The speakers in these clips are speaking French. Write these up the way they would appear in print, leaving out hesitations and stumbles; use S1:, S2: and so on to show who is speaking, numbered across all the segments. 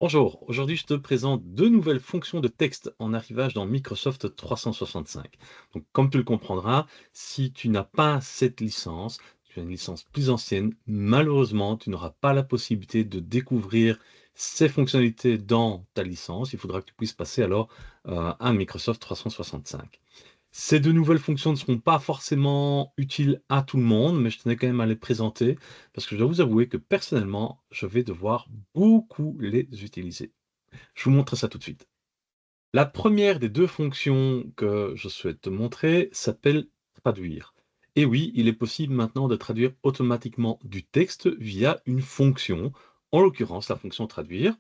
S1: Bonjour, aujourd'hui je te présente deux nouvelles fonctions de texte en arrivage dans Microsoft 365. Donc comme tu le comprendras, si tu n'as pas cette licence, tu as une licence plus ancienne, malheureusement tu n'auras pas la possibilité de découvrir ces fonctionnalités dans ta licence. Il faudra que tu puisses passer alors à Microsoft 365. Ces deux nouvelles fonctions ne seront pas forcément utiles à tout le monde, mais je tenais quand même à les présenter parce que je dois vous avouer que personnellement, je vais devoir beaucoup les utiliser. Je vous montre ça tout de suite. La première des deux fonctions que je souhaite te montrer s'appelle traduire. Et oui, il est possible maintenant de traduire automatiquement du texte via une fonction, en l'occurrence la fonction traduire.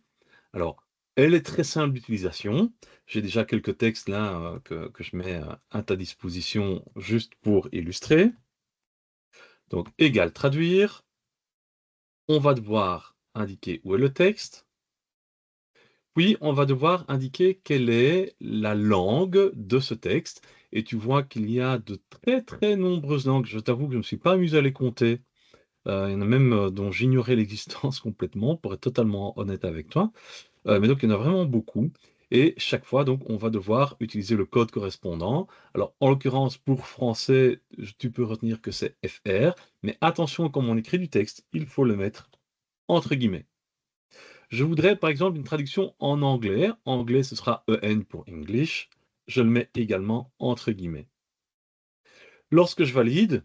S1: Alors, elle est très simple d'utilisation. J'ai déjà quelques textes là que je mets à ta disposition juste pour illustrer. Donc, égal traduire. On va devoir indiquer où est le texte. Puis, on va devoir indiquer quelle est la langue de ce texte. Et tu vois qu'il y a de très très nombreuses langues. Je t'avoue que je ne me suis pas amusé à les compter. Il y en a même dont j'ignorais l'existence complètement, pour être totalement honnête avec toi. Mais donc il y en a vraiment beaucoup et chaque fois donc on va devoir utiliser le code correspondant. Alors en l'occurrence pour français, tu peux retenir que c'est FR, mais attention comme on écrit du texte, il faut le mettre entre guillemets. Je voudrais par exemple une traduction en anglais. Anglais ce sera EN pour English. Je le mets également entre guillemets. Lorsque je valide,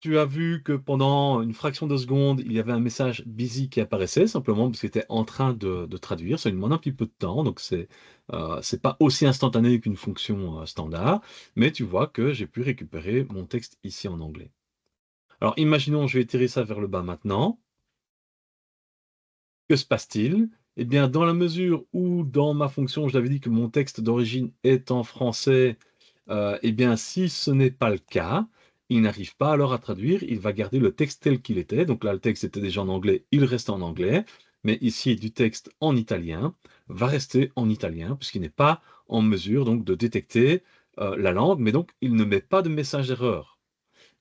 S1: tu as vu que pendant une fraction de seconde, il y avait un message busy qui apparaissait, simplement parce qu'il était en train de traduire. Ça lui demande un petit peu de temps, donc c'est pas aussi instantané qu'une fonction standard, mais tu vois que j'ai pu récupérer mon texte ici en anglais. Alors imaginons, je vais tirer ça vers le bas maintenant. Que se passe-t-il? Eh bien, dans la mesure où dans ma fonction, je l'avais dit que mon texte d'origine est en français, eh bien, si ce n'est pas le cas, il n'arrive pas alors à traduire, il va garder le texte tel qu'il était. Donc là, le texte était déjà en anglais, il reste en anglais. Mais ici, du texte en italien va rester en italien, puisqu'il n'est pas en mesure donc de détecter la langue, mais donc il ne met pas de message d'erreur.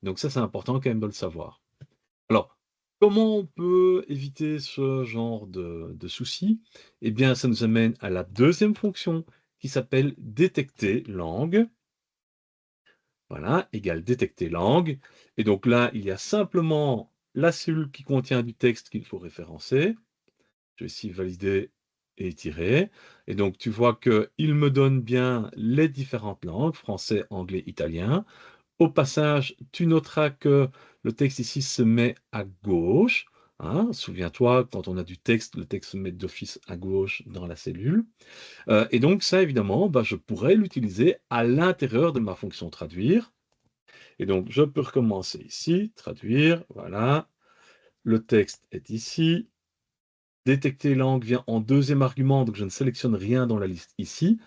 S1: Donc ça, c'est important quand même de le savoir. Alors, comment on peut éviter ce genre de soucis? Eh bien, ça nous amène à la deuxième fonction qui s'appelle détecter langue. Voilà, égale détecter langue. Et donc là, il y a simplement la cellule qui contient du texte qu'il faut référencer. Je vais ici valider et tirer. Et donc, tu vois qu'il me donne bien les différentes langues, français, anglais, italien. Au passage, tu noteras que le texte ici se met à gauche. Hein. Souviens-toi, quand on a du texte, le texte se met d'office à gauche dans la cellule. Et donc ça, évidemment, bah, je pourrais l'utiliser à l'intérieur de ma fonction traduire. Et donc, je peux recommencer ici, traduire, voilà. Le texte est ici. Détecter langue vient en deuxième argument, donc je ne sélectionne rien dans la liste ici.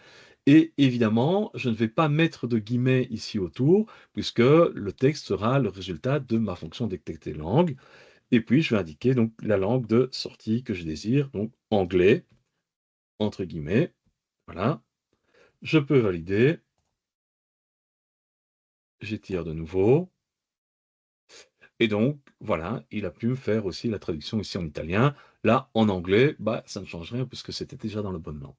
S1: Et évidemment, je ne vais pas mettre de guillemets ici autour, puisque le texte sera le résultat de ma fonction détecter langue. Et puis, je vais indiquer donc la langue de sortie que je désire, donc anglais, entre guillemets. Voilà. Je peux valider. J'étire de nouveau. Et donc, voilà, il a pu me faire aussi la traduction ici en italien. Là, en anglais, bah, ça ne change rien puisque c'était déjà dans la bonne langue.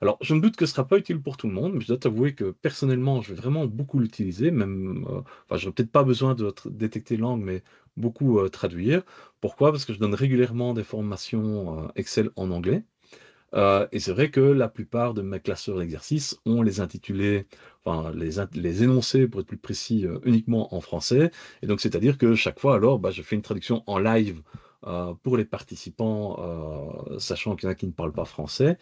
S1: Alors, je me doute que ce ne sera pas utile pour tout le monde, mais je dois t'avouer que personnellement, je vais vraiment beaucoup l'utiliser, même, enfin, je n'aurai peut-être pas besoin de détecter langue, mais beaucoup traduire. Pourquoi? Parce que je donne régulièrement des formations Excel en anglais. Et c'est vrai que la plupart de mes classeurs d'exercices ont les intitulés, enfin les énoncés pour être plus précis, uniquement en français. Et donc c'est-à-dire que chaque fois alors, bah, je fais une traduction en live pour les participants, sachant qu'il y en a qui ne parlent pas français.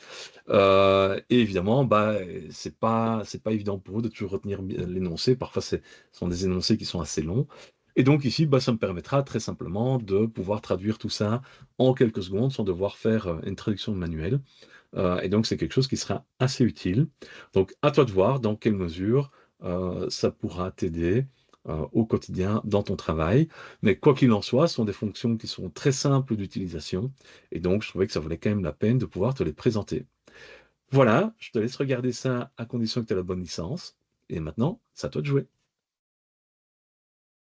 S1: Et évidemment, bah, c'est pas évident pour eux de toujours retenir l'énoncé. Parfois, ce sont des énoncés qui sont assez longs. Et donc ici, bah, ça me permettra très simplement de pouvoir traduire tout ça en quelques secondes sans devoir faire une traduction manuelle. Et donc c'est quelque chose qui sera assez utile. Donc à toi de voir dans quelle mesure ça pourra t'aider au quotidien dans ton travail. Mais quoi qu'il en soit, ce sont des fonctions qui sont très simples d'utilisation. Et donc je trouvais que ça valait quand même la peine de pouvoir te les présenter. Voilà, je te laisse regarder ça à condition que tu aies la bonne licence. Et maintenant, c'est à toi de jouer.